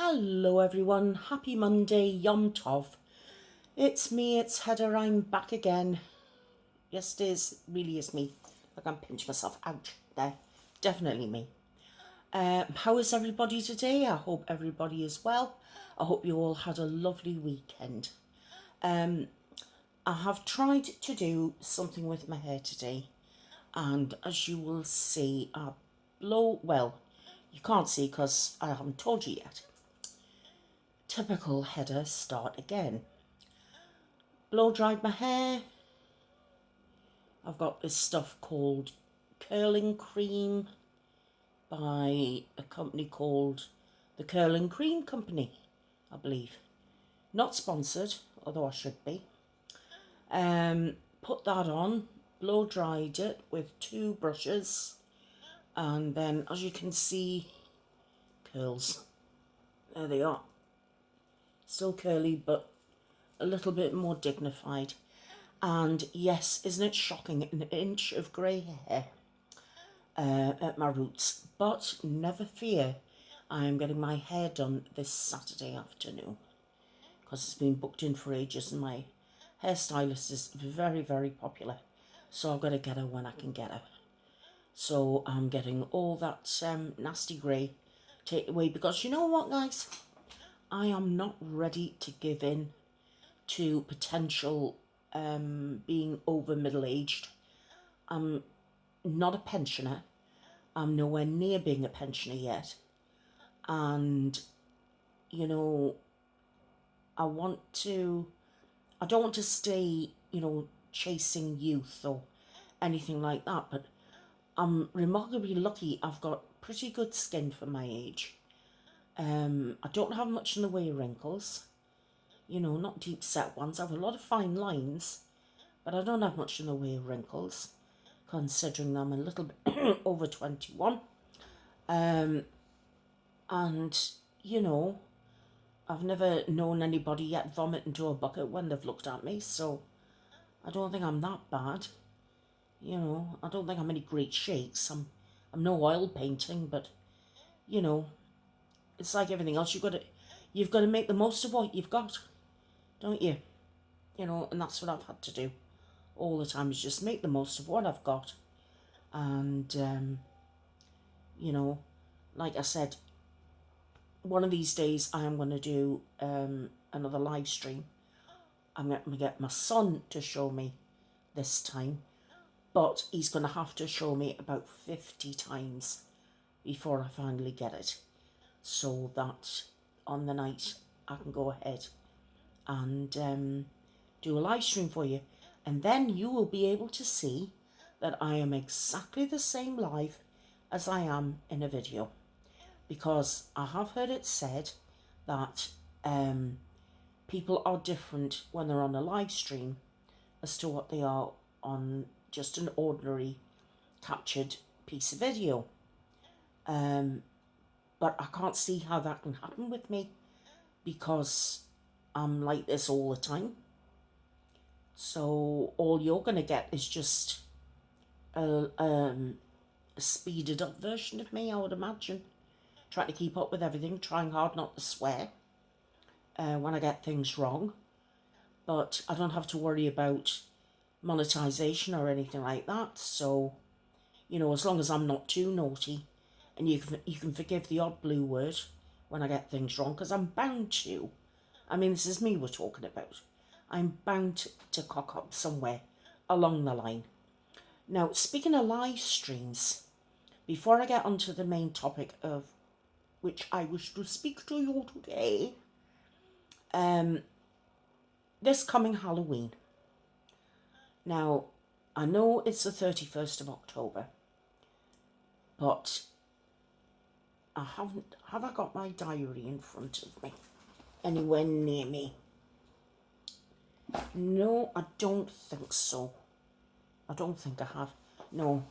Hello everyone, happy Monday, Yom Tov. It's me, it's Heather, I'm back again. Yes, it is, really is me. I can pinch myself out there, definitely me. How is everybody today? I hope everybody is well. I hope you all had a lovely weekend. I have tried to do something with my hair today, and as you will see, well, you can't see because I haven't told you yet. Typical Heather start again. Blow dried my hair. I've got this stuff called curling cream by a company called the Curling Cream Company, I believe. Not sponsored, although I should be. Put that on, blow dried it with 2 brushes, and then as you can see, curls. There they are. Still curly, but a little bit more dignified. And yes, isn't it shocking, an inch of grey hair at my roots. But never fear, I'm getting my hair done this Saturday afternoon because it's been booked in for ages and my hairstylist is very, very popular. So I've got to get her when I can get her. So I'm getting all that nasty grey taken away because you know what, guys? I am not ready to give in to potential being over middle-aged. I'm not a pensioner. I'm nowhere near being a pensioner yet. And, you know, I don't want to stay, chasing youth or anything like that, but I'm remarkably lucky. I've got pretty good skin for my age. I don't have much in the way of wrinkles. Not deep set ones. I have a lot of fine lines, but I don't have much in the way of wrinkles, considering I'm a little bit over 21. And, I've never known anybody yet vomit into a bucket when they've looked at me, so I don't think I'm that bad. I don't think I'm any great shakes. I'm no oil painting, but, it's like everything else. You've got to make the most of what you've got, don't you? And that's what I've had to do all the time, is just make the most of what I've got. And, like I said, one of these days I am going to do another live stream. I'm going to get my son to show me this time, but he's going to have to show me about 50 times before I finally get it, so that on the night I can go ahead and do a live stream for you, and then you will be able to see that I am exactly the same live as I am in a video, because I have heard it said that people are different when they're on a live stream as to what they are on just an ordinary captured piece of video. But I can't see how that can happen with me, because I'm like this all the time. So all you're going to get is just a speeded up version of me, I would imagine. Trying to keep up with everything, trying hard not to swear when I get things wrong. But I don't have to worry about monetization or anything like that. So, as long as I'm not too naughty, and you can forgive the odd blue word when I get things wrong, because I'm bound to. I mean, this is me we're talking about. I'm bound to cock up somewhere along the line. Now, speaking of live streams, before I get onto the main topic of which I wish to speak to you today, this coming Halloween. Now, I know it's the 31st of October, but have I got my diary in front of me? Anywhere near me? No, I don't think so. I don't think I have. No.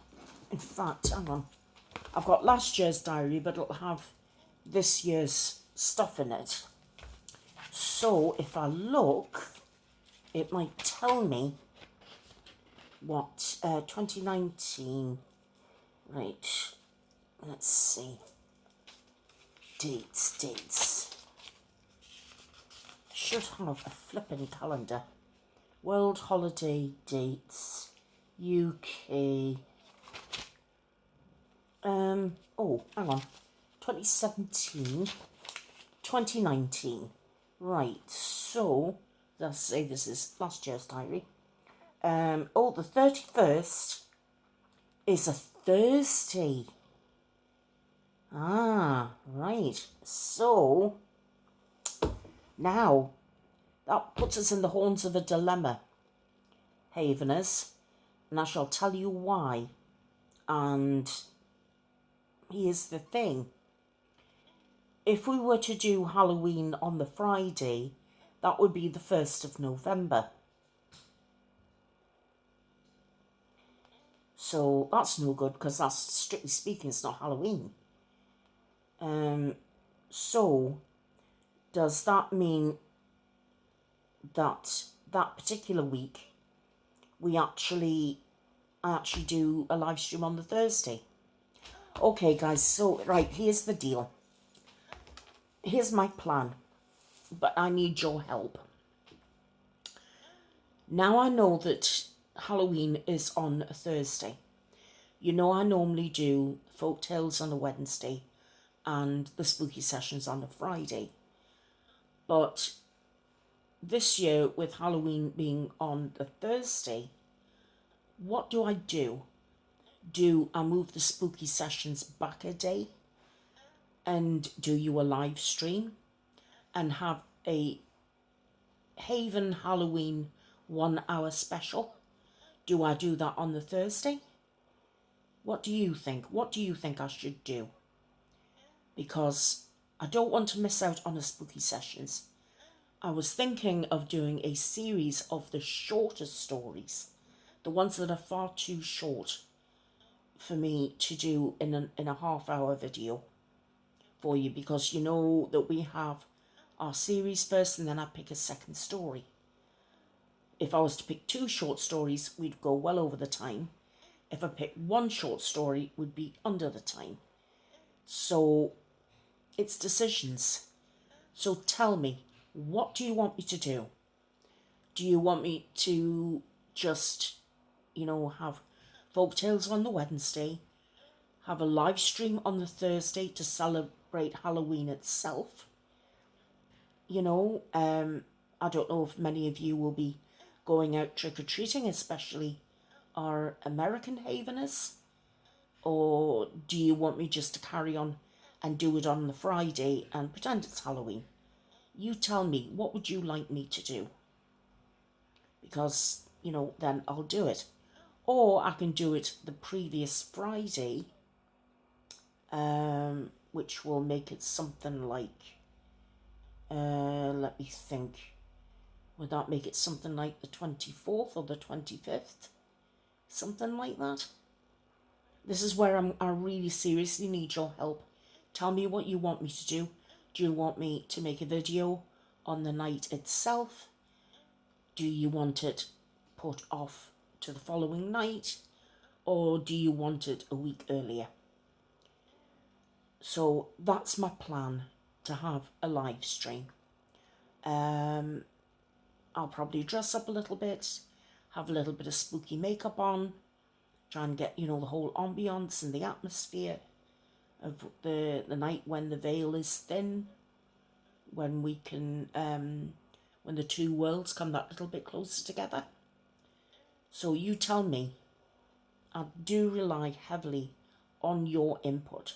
In fact, hang on. I've got last year's diary, but it'll have this year's stuff in it. So if I look, it might tell me what 2019. Right. Let's see. Dates. should have a flipping calendar. World holiday dates, UK. Oh, hang on. 2017, 2019. Right, so, let's say this is last year's diary. Oh, the 31st is a Thursday. Ah, right. So, now, that puts us in the horns of a dilemma, Haveners, and I shall tell you why. And here's the thing. If we were to do Halloween on the Friday, that would be the 1st of November. So that's no good, because that's, strictly speaking, it's not Halloween. So does that mean that that particular week I actually do a live stream on the Thursday? Okay, guys, so, right, here's the deal. Here's my plan, but I need your help. Now I know that Halloween is on a Thursday. You know I normally do folk tales on a Wednesday and the spooky sessions on a Friday. But this year, with Halloween being on the Thursday, what do? Do I move the spooky sessions back a day and do you a live stream and have a Haven Halloween 1 hour special? Do I do that on the Thursday? What do you think? What do you think I should do? Because I don't want to miss out on the spooky sessions. I was thinking of doing a series of the shorter stories, the ones that are far too short for me to do in a half-hour video for you, because you know that we have our series first and then I pick a second story. If I was to pick 2 short stories, we'd go well over the time. If I pick 1 short story, we'd be under the time. So it's decisions. So tell me, what do you want me to do? Do you want me to just, have folk tales on the Wednesday, have a live stream on the Thursday to celebrate Halloween itself? I don't know if many of you will be going out trick-or-treating, especially our American Haveners, or do you want me just to carry on and do it on the Friday and pretend it's Halloween? You tell me, what would you like me to do? Because, then I'll do it. Or I can do it the previous Friday, which will make it something like, let me think. Would that make it something like the 24th or the 25th? Something like that. This is where I really seriously need your help. Tell me what you want me to do. Do you want me to make a video on the night itself? Do you want it put off to the following night? Or do you want it a week earlier? So that's my plan, to have a live stream. I'll probably dress up a little bit, have a little bit of spooky makeup on, try and get, the whole ambience and the atmosphere of the night when the veil is thin, when we can, when the 2 worlds come that little bit closer together. So you tell me. I do rely heavily on your input,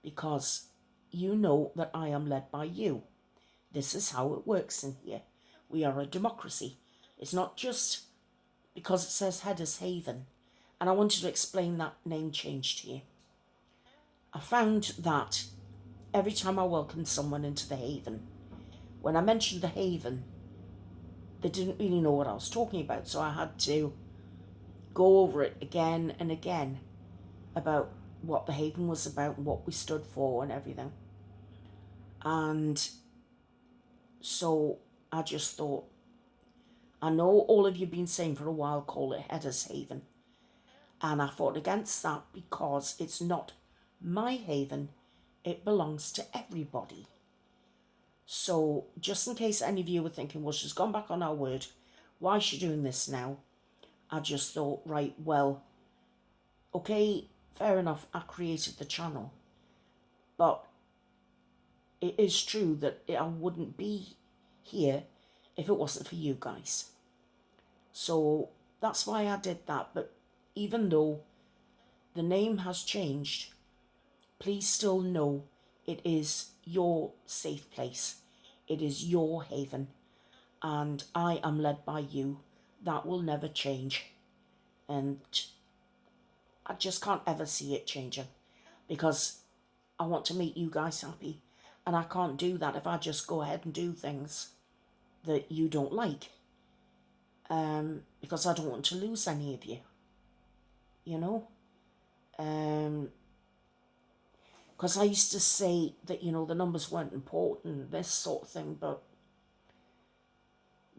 because you know that I am led by you. This is how it works in here. We are a democracy. It's not just because it says Headers Haven. And I wanted to explain that name change to you. I found that every time I welcomed someone into the Haven, when I mentioned the Haven, they didn't really know what I was talking about. So I had to go over it again and again about what the Haven was about and what we stood for and everything. And so I just thought, I know all of you have been saying for a while, call it Headers Haven. And I fought against that because it's not my haven. It belongs to everybody. So just in case any of you were thinking, well, she's gone back on our word, why is she doing this now? I just thought, right, well, okay, fair enough, I created the channel. But it is true that I wouldn't be here if it wasn't for you guys. So that's why I did that. But even though the name has changed, please still know it is your safe place. It is your haven. And I am led by you. That will never change. And I just can't ever see it changing, because I want to make you guys happy. And I can't do that if I just go ahead and do things that you don't like. Because I don't want to lose any of you. You know? Because I used to say that, you know, the numbers weren't important, this sort of thing. But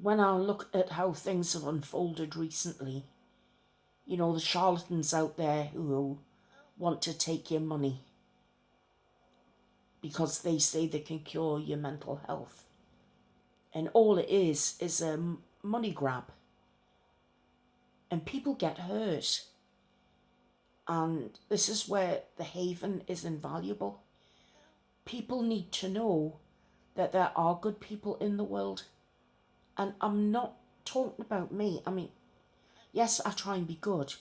when I look at how things have unfolded recently, you know, the charlatans out there who want to take your money because they say they can cure your mental health. And all it is a money grab. And people get hurt. And this is where the haven is invaluable. People need to know that there are good people in the world. And I'm not talking about me. I mean, yes, I try and be good.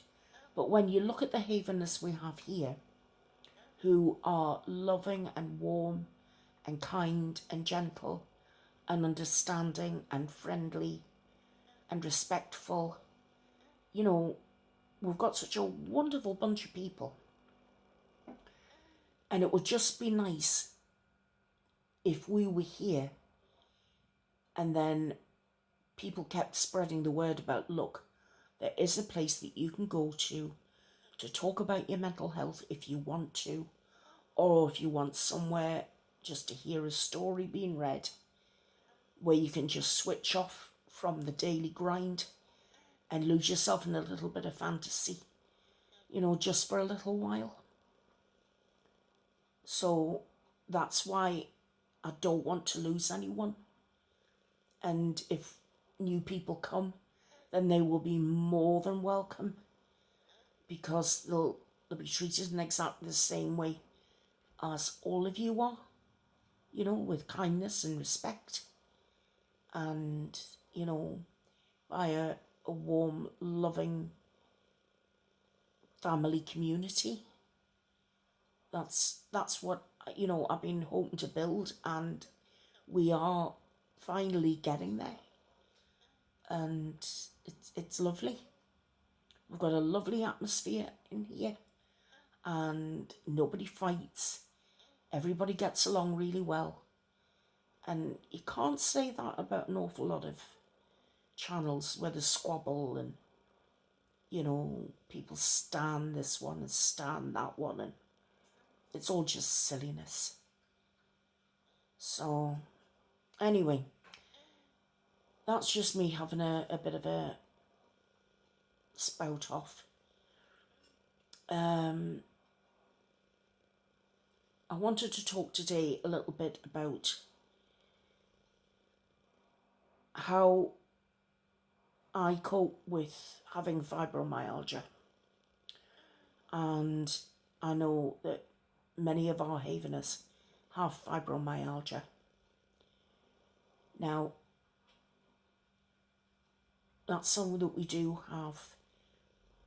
But when you look at the havenists we have here, who are loving and warm and kind and gentle and understanding and friendly and respectful, you know, we've got such a wonderful bunch of people. And it would just be nice if we were here and then people kept spreading the word about, look, there is a place that you can go to talk about your mental health if you want to, or if you want somewhere just to hear a story being read, where you can just switch off from the daily grind and lose yourself in a little bit of fantasy, you know, just for a little while. So that's why I don't want to lose anyone. And if new people come, then they will be more than welcome, because they'll be treated in exactly the same way as all of you are, you know, with kindness and respect, and, you know, by a warm, loving family community. That's what, you know, I've been hoping to build, and we are finally getting there. And it's lovely. We've got a lovely atmosphere in here, and nobody fights. Everybody gets along really well. And you can't say that about an awful lot of channels where there's squabble and, you know, people stand this one and stand that one, and it's all just silliness. So, anyway, that's just me having a bit of a spout off. I wanted to talk today a little bit about how I cope with having fibromyalgia. And I know that many of our haveners have fibromyalgia. Now, that's something that we do have,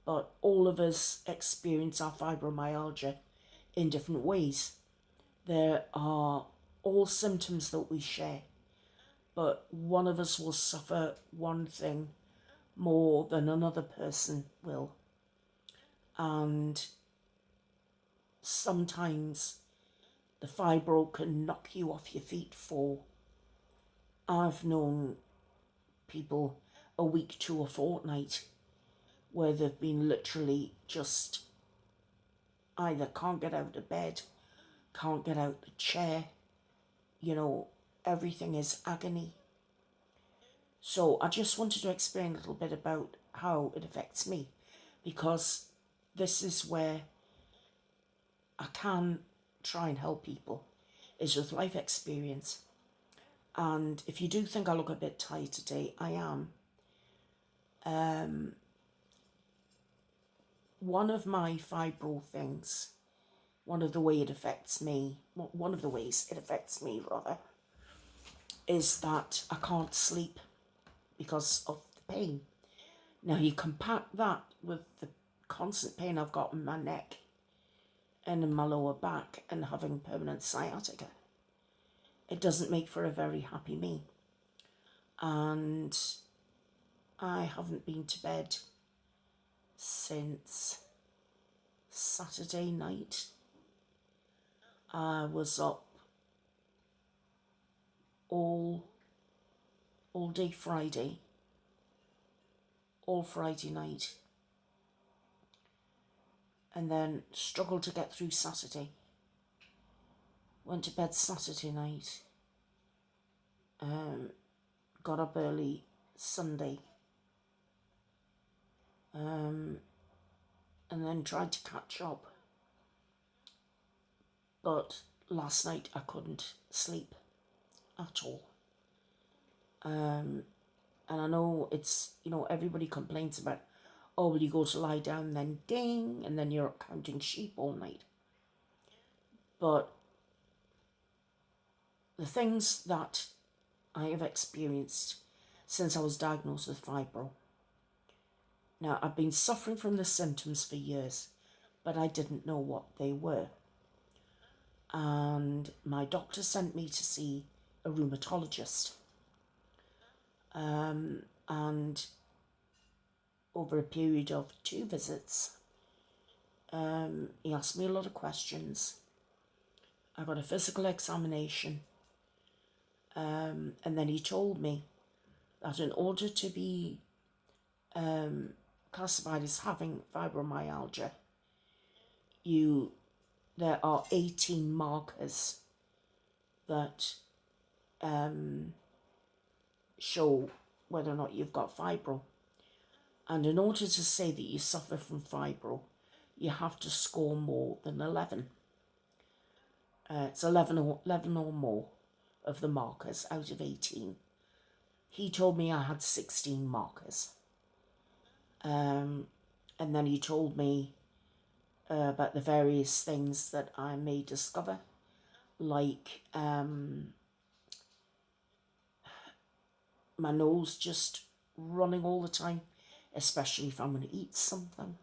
but all of us experience our fibromyalgia in different ways. There are all symptoms that we share, but one of us will suffer one thing more than another person will. And sometimes the fibro can knock you off your feet for, I've known people, a week to a fortnight, where they've been literally just either can't get out of bed, can't get out the chair, you know, everything is agony. So I just wanted to explain a little bit about how it affects me, because this is where I can try and help people, is with life experience. And if you do think I look a bit tired today, I am. One of my fibro things, one of the ways it affects me, rather, is that I can't sleep because of the pain. Now you compact that with the constant pain I've got in my neck and in my lower back and having permanent sciatica. It doesn't make for a very happy me. And I haven't been to bed since Saturday night. I was up all day Friday, all Friday night, and then struggled to get through Saturday. Went to bed Saturday night, got up early Sunday, and then tried to catch up. But last night I couldn't sleep at all. And I know it's, everybody complains about, oh, will you go to lie down, then ding, and then you're counting sheep all night. But the things that I have experienced since I was diagnosed with fibro. Now, I've been suffering from the symptoms for years, but I didn't know what they were. And my doctor sent me to see a rheumatologist. And over a period of 2 visits, he asked me a lot of questions. I got a physical examination. And then he told me that in order to be classified as having fibromyalgia, there are 18 markers that show whether or not you've got fibro. And in order to say that you suffer from fibro, you have to score more than 11. It's 11 or more of the markers out of 18. He told me I had 16 markers. And then he told me about the various things that I may discover, like my nose just running all the time, especially if I'm going to eat something.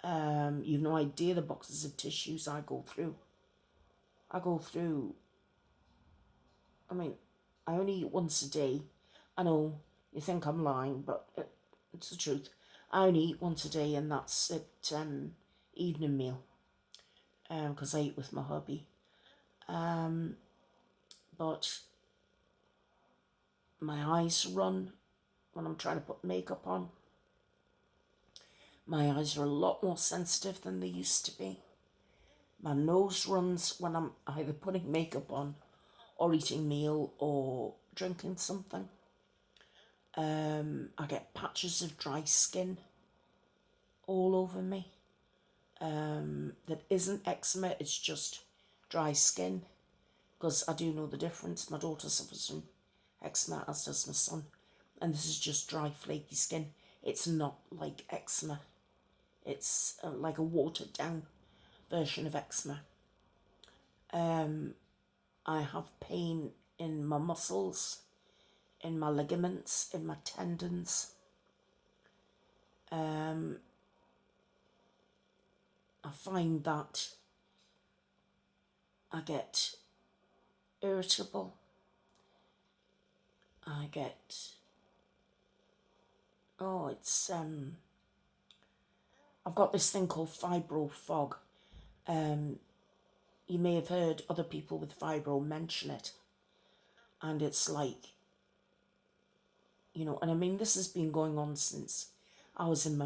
You've no idea the boxes of tissues I go through. I only eat once a day. I know you think I'm lying, but it's the truth. I only eat once a day, and that's at evening meal, because I eat with my hubby. But my eyes run when I'm trying to put makeup on. My eyes are a lot more sensitive than they used to be. My nose runs when I'm either putting makeup on or eating meal or drinking something. I get patches of dry skin all over me. That isn't eczema, it's just dry skin. Because I do know the difference. My daughter suffers from eczema, as does my son. And this is just dry, flaky skin. It's not like eczema. It's like a watered down version of eczema. I have pain in my muscles, in my ligaments, in my tendons. I find that I get irritable. I've got this thing called fibro fog. You may have heard other people with fibro mention it. And it's like, and I mean, this has been going on since I was in my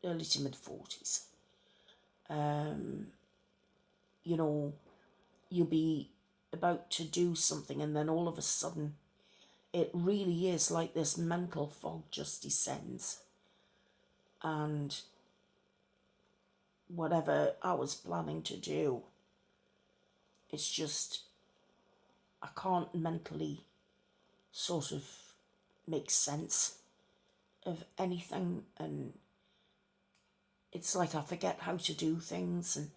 early to mid 40s. You'll be about to do something, and then all of a sudden, it really is like this mental fog just descends. And whatever I was planning to do, it's just, I can't mentally sort of make sense of anything, and it's like I forget how to do things. And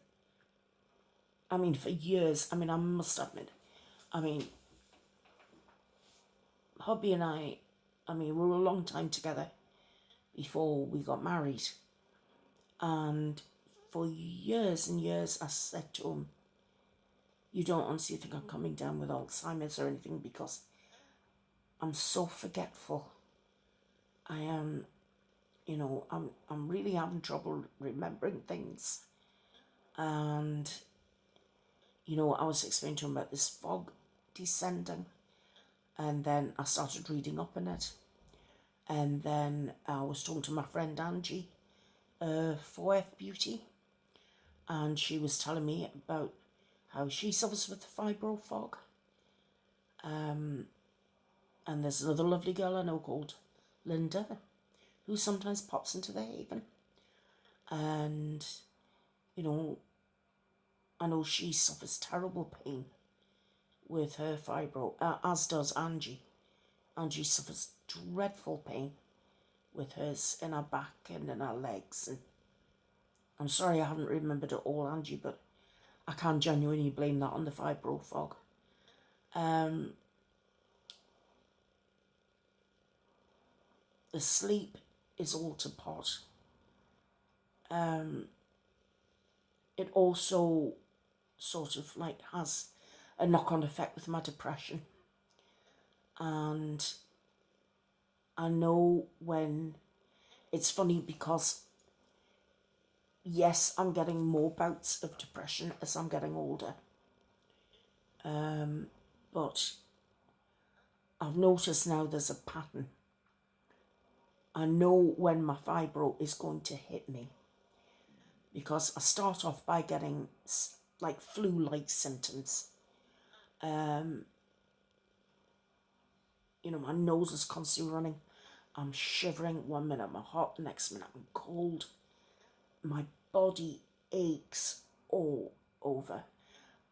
I mean, for years, I mean, I must admit, I mean, hubby and I mean, we were a long time together before we got married. And for years and years, I said to him, you don't honestly think I'm coming down with Alzheimer's or anything, because I'm so forgetful. I am, you know, I'm really having trouble remembering things. And, you know, I was explaining to him about this fog descending. And then I started reading up on it. And then I was talking to my friend Angie, 4F Beauty. And she was telling me about how she suffers with fibro fog. And there's another lovely girl I know called Linda, who sometimes pops into the Haven. And, you know, I know she suffers terrible pain with her fibro, as does Angie. Angie suffers dreadful pain with hers in her back and in her legs. And I'm sorry I haven't remembered it all, Angie, but I can't genuinely blame that on the fibro fog. The sleep is all to pot. It also sort of like has a knock-on effect with my depression. And I know when it's funny because, yes, I'm getting more bouts of depression as I'm getting older. But I've noticed now there's a pattern. I know when my fibro is going to hit me, because I start off by getting like flu-like symptoms. You know, my nose is constantly running. I'm shivering. One minute I'm hot, the next minute I'm cold. My body aches all over.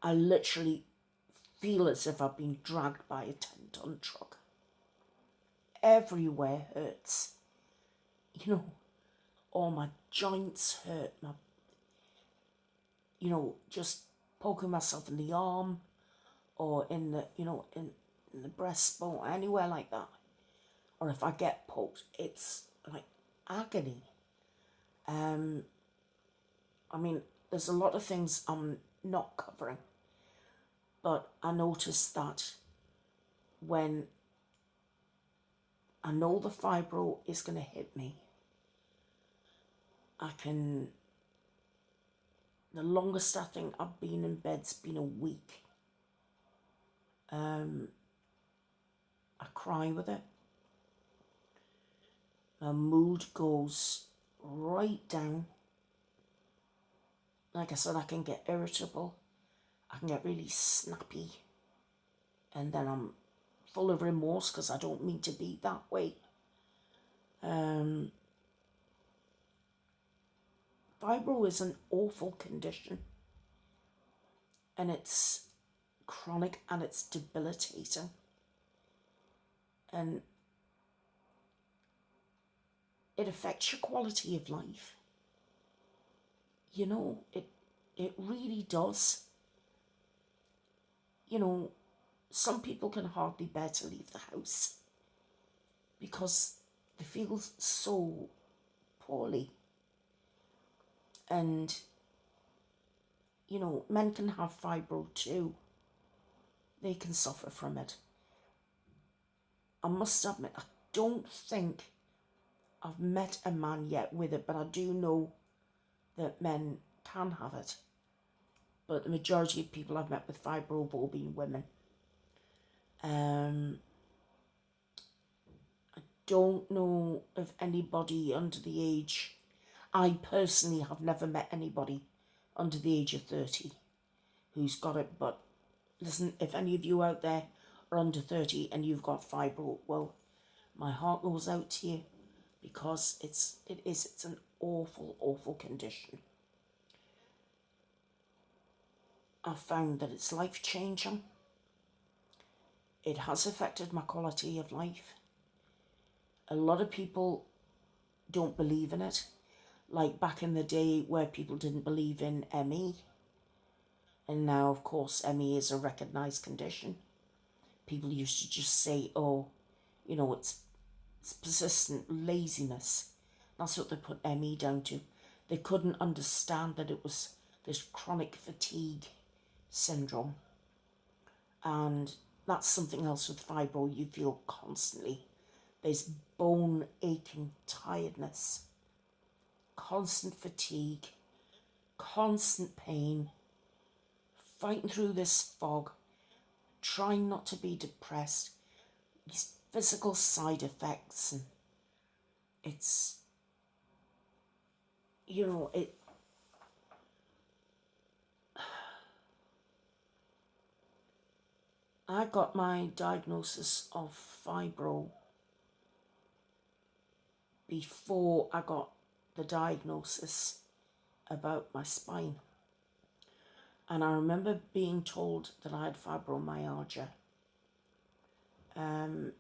I literally feel as if I've been dragged by a 10-ton truck. Everywhere hurts. You know, all my joints hurt. You know, just poking myself in the arm or in the, you know, in the breastbone, anywhere like that. Or if I get poked, it's like agony. I mean, there's a lot of things I'm not covering, but I noticed that when I know the fibro is going to hit me, the longest I think I've been in bed's been a week. I cry with it. My mood goes right down. Like I said, I can get irritable. I can get really snappy. And then I'm full of remorse because I don't mean to be that way. Fibro is an awful condition. And it's chronic and it's debilitating. And it affects your quality of life. You know, it really does. You know, some people can hardly bear to leave the house because they feel so poorly. And, you know, men can have fibro too. They can suffer from it. I must admit, I don't think I've met a man yet with it, but I do know that men can have it. But the majority of people I've met with fibro have all been women. I don't know of anybody under the age. I personally have never met anybody under the age of 30 who's got it. But listen, if any of you out there are under 30 and you've got fibro, well, my heart goes out to you, because it's an awful, awful condition. I've found that it's life-changing. it has affected my quality of life. A lot of people don't believe in it. Like back in the day where people didn't believe in ME. And now, of course, ME is a recognised condition. People used to just say, oh, you know, it's persistent laziness. That's what they put ME down to. They couldn't understand that it was this chronic fatigue syndrome. And that's something else with fibro. You feel constantly. There's bone aching tiredness, constant fatigue, constant pain, fighting through this fog, trying not to be depressed, these physical side effects, and it's, you know, I got my diagnosis of fibro before I got the diagnosis about my spine. And I remember being told that I had fibromyalgia. And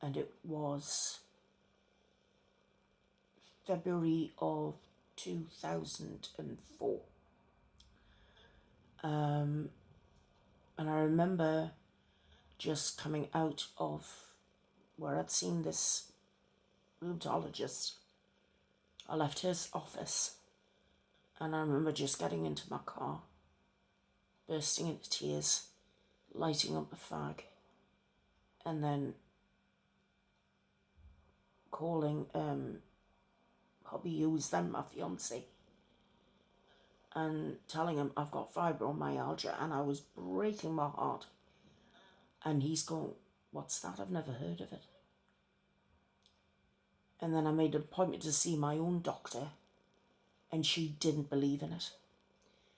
it was February of 2004. And I remember just coming out of where I'd seen this rheumatologist. I left his office and I remember just getting into my car, bursting into tears, lighting up a fag, and then calling Hobby Hughes, then my fiance, and telling him I've got fibromyalgia, and I was breaking my heart. And he's going, what's that? I've never heard of it. And then I made an appointment to see my own doctor, and she didn't believe in it.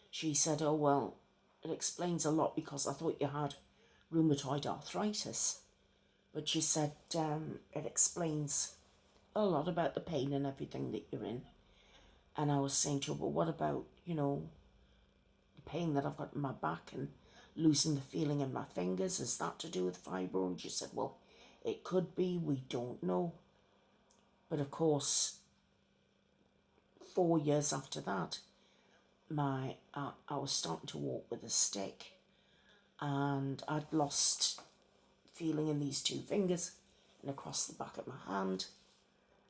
She said, oh, well, it explains a lot because I thought you had rheumatoid arthritis. But she said it explains a lot about the pain and everything that you're in. And I was saying to her, but what about, you know, the pain that I've got in my back and losing the feeling in my fingers? Is that to do with fibro? And she said, well, it could be, we don't know. But of course, 4 years after that, I was starting to walk with a stick, and I'd lost feeling in these two fingers and across the back of my hand,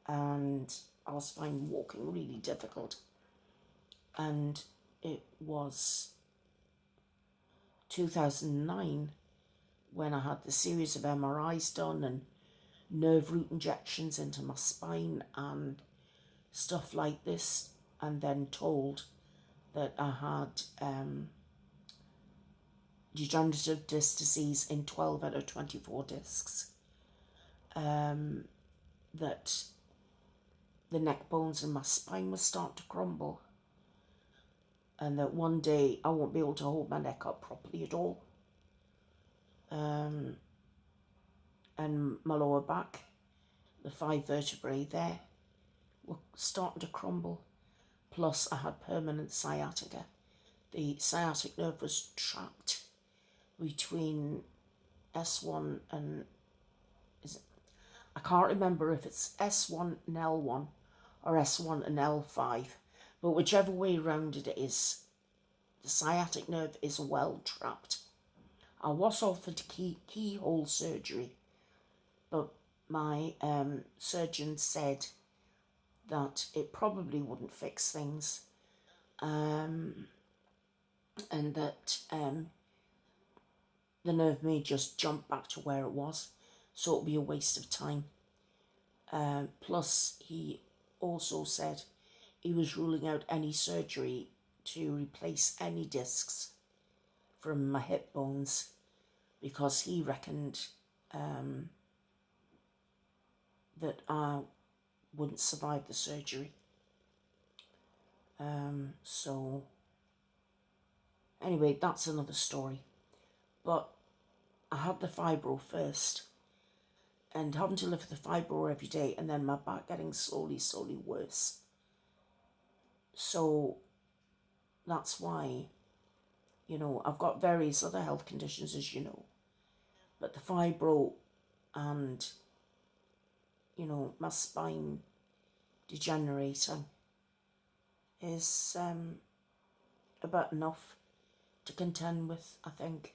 and I was finding walking really difficult. And it was 2009 when I had the series of MRIs done and nerve root injections into my spine and stuff like this, and then told that I had degenerative disc disease in 12 out of 24 discs, that the neck bones in my spine were starting to crumble, and that one day I won't be able to hold my neck up properly at all. And my lower back, the 5 vertebrae there, were starting to crumble. Plus I had permanent sciatica. The sciatic nerve was trapped between S1 and, I can't remember if it's S1 and L1 or S1 and L5, but whichever way around it is, the sciatic nerve is well trapped. I was offered keyhole surgery, but my surgeon said that it probably wouldn't fix things, and that the nerve may just jump back to where it was, so it'll be a waste of time. Plus, he also said he was ruling out any surgery to replace any discs from my hip bones, because he reckoned that I wouldn't survive the surgery. So anyway, that's another story. But I had the fibro first, and having to live with the fibro every day, and then my back getting slowly worse. So that's why, you know, I've got various other health conditions, as you know. But the fibro and, you know, my spine degenerating is about enough to contend with, I think,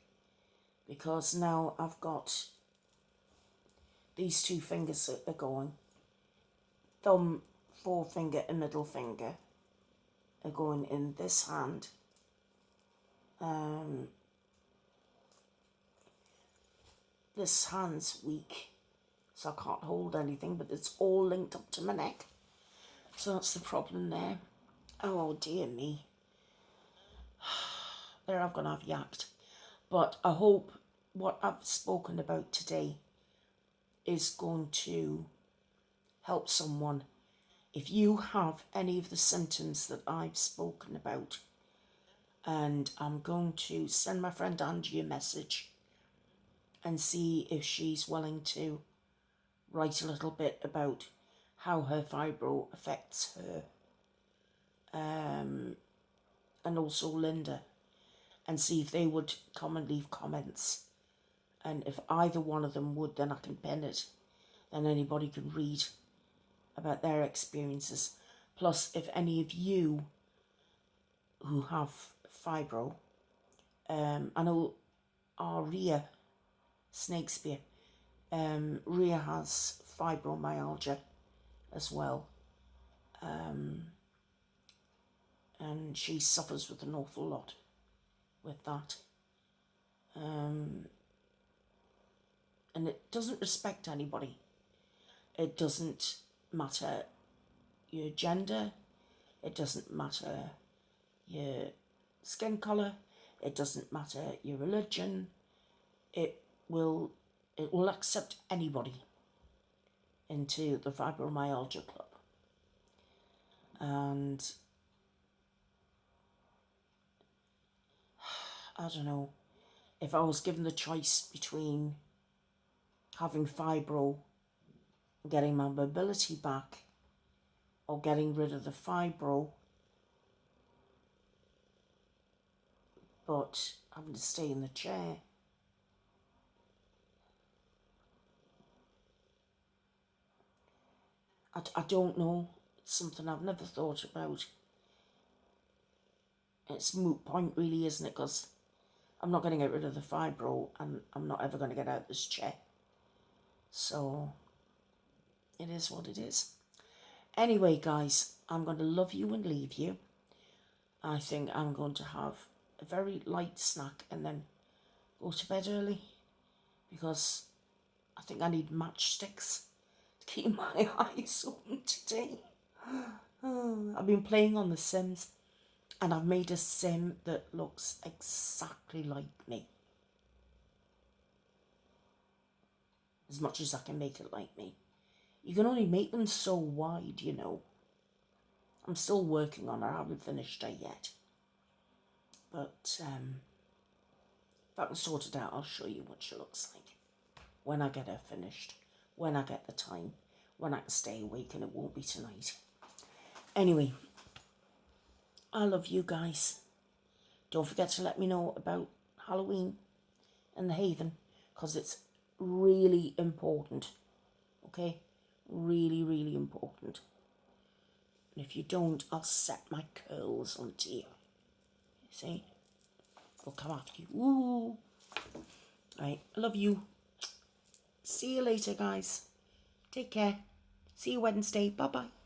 because now I've got these two fingers that are going. Thumb, forefinger and middle finger are going in this hand. This hand's weak, so I can't hold anything, but it's all linked up to my neck. So that's the problem there. Oh dear me. There I've gone, I've yacked. But I hope what I've spoken about today is going to help someone. If you have any of the symptoms that I've spoken about, and I'm going to send my friend Angie a message and see if she's willing to write a little bit about how her fibro affects her, and also Linda, and see if they would come and leave comments. And if either one of them would, then I can pin it. Then anybody can read about their experiences. Plus, if any of you who have fibro, I know our Rhea Snakespeare, Rhea has fibromyalgia as well, and she suffers with an awful lot with that, and it doesn't respect anybody. It doesn't matter your gender, it doesn't matter your skin colour, it doesn't matter your religion. It will accept anybody into the fibromyalgia club. And I don't know, if I was given the choice between having fibro and getting my mobility back, or getting rid of the fibro but having to stay in the chair, I don't know. It's something I've never thought about. It's a moot point really, isn't it? Because I'm not going to get rid of the fibro and I'm not ever going to get out of this chair. So it is what it is. Anyway, guys, I'm going to love you and leave you. I think I'm going to have a very light snack and then go to bed early, because I think I need matchsticks to keep my eyes open today. I've been playing on The Sims, and I've made a sim that looks exactly like me. As much as I can make it like me. You can only make them so wide, you know. I'm still working on her. I haven't finished her yet. But if I can sort it out, I'll show you what she looks like when I get her finished, when I get the time, when I can stay awake, and it won't be tonight. Anyway, I love you guys. Don't forget to let me know about Halloween and the Haven, because it's really important. Okay? Really, really important. And if you don't, I'll set my curls onto you. See? They'll come after you. Ooh. Right, I love you. See you later, guys. Take care. See you Wednesday. Bye-bye.